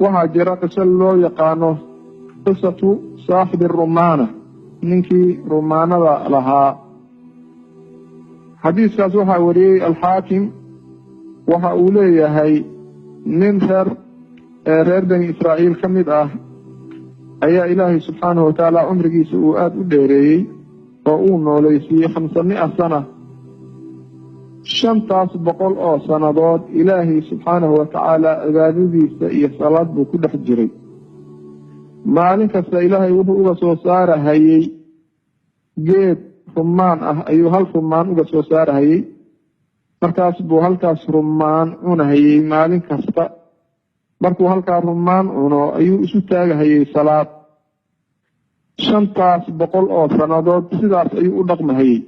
وهاجر قصة لو يقانو قصة صاحب الرمانة ننكي رمانة لها حديث كاسوها وري الحاكم وهؤلاء هي ننثر reer bani Israa'iil ka mid ah ayaa Ilaahay subxaanahu wa ta'aala umrigiisa uu aad u dheereeyay oo uu nooleysiyay 500 sano 500 oo sanadood Ilaahay subxaanahu wa ta'aala cibaadadiisa iyo salaad buu ku dhex jiray maalin kasta Ilaahay wuxuu uga soo saarahayay geed rummaan ah ayuu hal rummaan uga soo saarahayay markaas buu halkaas rummaan cunahayay maalin kasta markuu halkaa rummaan cuno ayuu isu taagahayay salaad 500 oo sanadood sidaas ayuu u dhaqmahayay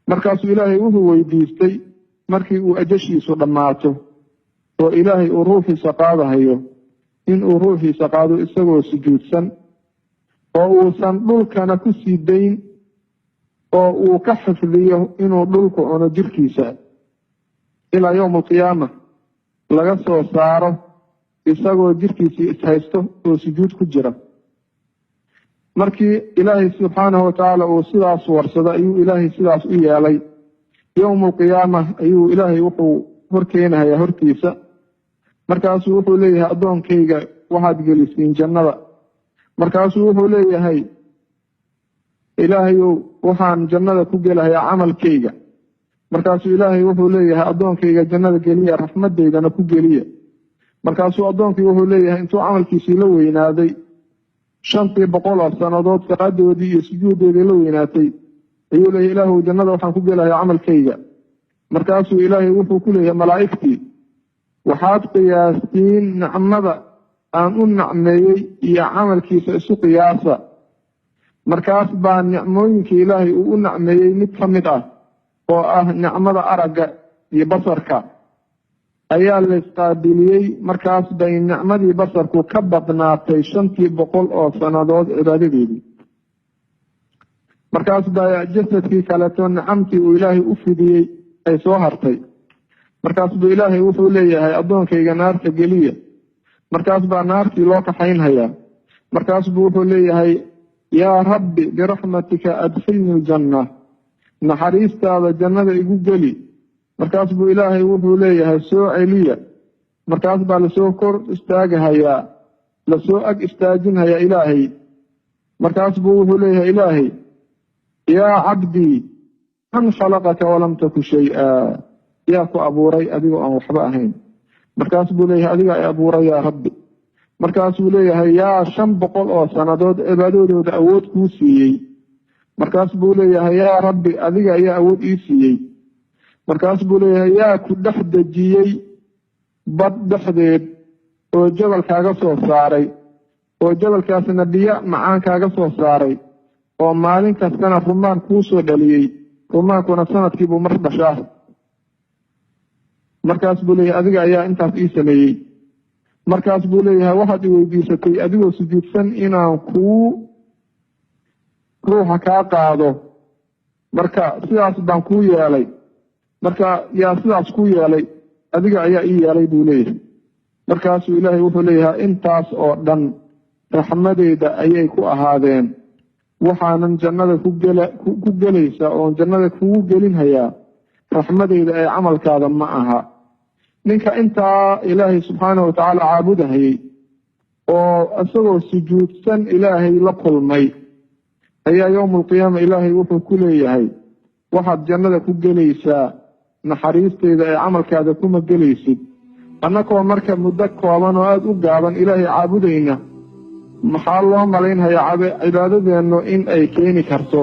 markaasuu Ilaahay wuxuu weydiistay markii uu ajashiisu dhammaato oo Ilaahay uu ruuxiisa qaadahayo in uu ruuxiisa qaado isagoo sujuudsan oo uusan dhulkana ku sii dayn oo uu ka xifdiyo inuu dhulku cuno jirkiisa ilaa yawm alqiyaama laga soo saaro isagoo jirkiisii ishaysto oo sujuud ku jira markii Ilaahay subxaanahu wa ta'aala uu sidaas warsada ayuu Ilaahay sidaas u yeelay yawm alqiyaama ayuu Ilaahay wuxuu horkeenayaa hortiisa markaasuu wuxuu leeyahay adoonkayga waxaad gelisiin jannada markaasuu wuxuu leeyahay Ilaahayow waxaan jannada ku gelayaa camalkayga markaasuu Ilaahay wuxuu leeyahay adoonkayga jannada geliya raxmadeydana ku geliya markaasuu adoonkii wuxuu leeyahay intuu camalkiisii la weynaaday 500 sanadood salaadoodii iyo sujuudoodii la weynaatay ayuu leeyahay Ilaahu jannada waxaan ku gelayaa camalkayga markaasuu Ilaahay wuxuu ku leeyahay malaa'iktii waxaad qiyaastiin nicmada aan u nacmeeyay iyo camalkiisa isu qiyaasa markaas baa nicmooyinkii Ilaahay uu u nacmeeyay mid ka mid ah oo ah nicmada aragga iyo basarka ayaa la isqaabiliyay markaas bay nicmadii basarku ka badnaatay 500 oo sanadood cibaadadeedii markaas baa jasadkii kaleeto nicamtii uu Ilaahay u fidiyey ay soo hartay markaas buu Ilaahay wuxuu leeyahay adoonkayga naarta geliya markaas baa naartii loo kaxaynhayaa markaas buu wuxuu leeyahay yaa rabbi biraxmatika adkhilni aljanna naxariistaada jannada igu geli markaas buu Ilaahay wuxuu leeyahay soo celiya markaas baa la soo kor istaagahayaa la soo ag istaajinhayaa Ilaahay markaas buu wuxuu leeyahay Ilaahay yaa cabdi man khalaqaka walam taku shay'a yaa ku abuuray adigoo aan waxba ahayn markaas buu leeyahay adiga ay abuuray yaa rabbi markaas buu leeyahay yaa 500 oo sanadood cibaadadooda awood kuu siiyey markaas buu leeyahay yaa rabbi adiga ayaa awood ii siiyey markaas buu leeyahay yaa ku dhex dejiyey bad dhexdeed oo jabal kaaga soo saaray oo jabalkaasna biyo macaan kaaga soo saaray oo maalin kastana rumaan kuu soo dhaliyey rumaankuna sanadkiibuu mar dhashaa markaas buu leeyahay adiga ayaa intaas ii sameeyey markaas buu leeyahay waxaad i weydiisatay adigoo sujuudsan inaan kuu ruuxa kaa qaado marka sidaas baan kuu yeelay marka yaa sidaas ku yeelay adiga ayaa ii yeelay buu leeyahay markaasuu Ilaahay wuxuu leeyahay intaas oo dhan raxmadeyda ayay ku ahaadeen waxaanan jannada ku gelaysa oo jannada kugu gelinhayaa raxmadeyda ee camalkaada ma aha ninka intaa Ilaahay subxaanahu wa ta'aala caabudahayay oo isagoo sujuudsan Ilaahay la kulmay ayaa yawm alqiyaama Ilaahay wuxuu ku leeyahay waxaad jannada ku gelaysaa naxariisteeda ee camalkaada kuma gelaysid annagoo marka muddo kooban oo aad u gaaban Ilaahay caabudayna maxaa loo malaynhayaa cibaadadeennu in ay keeni karto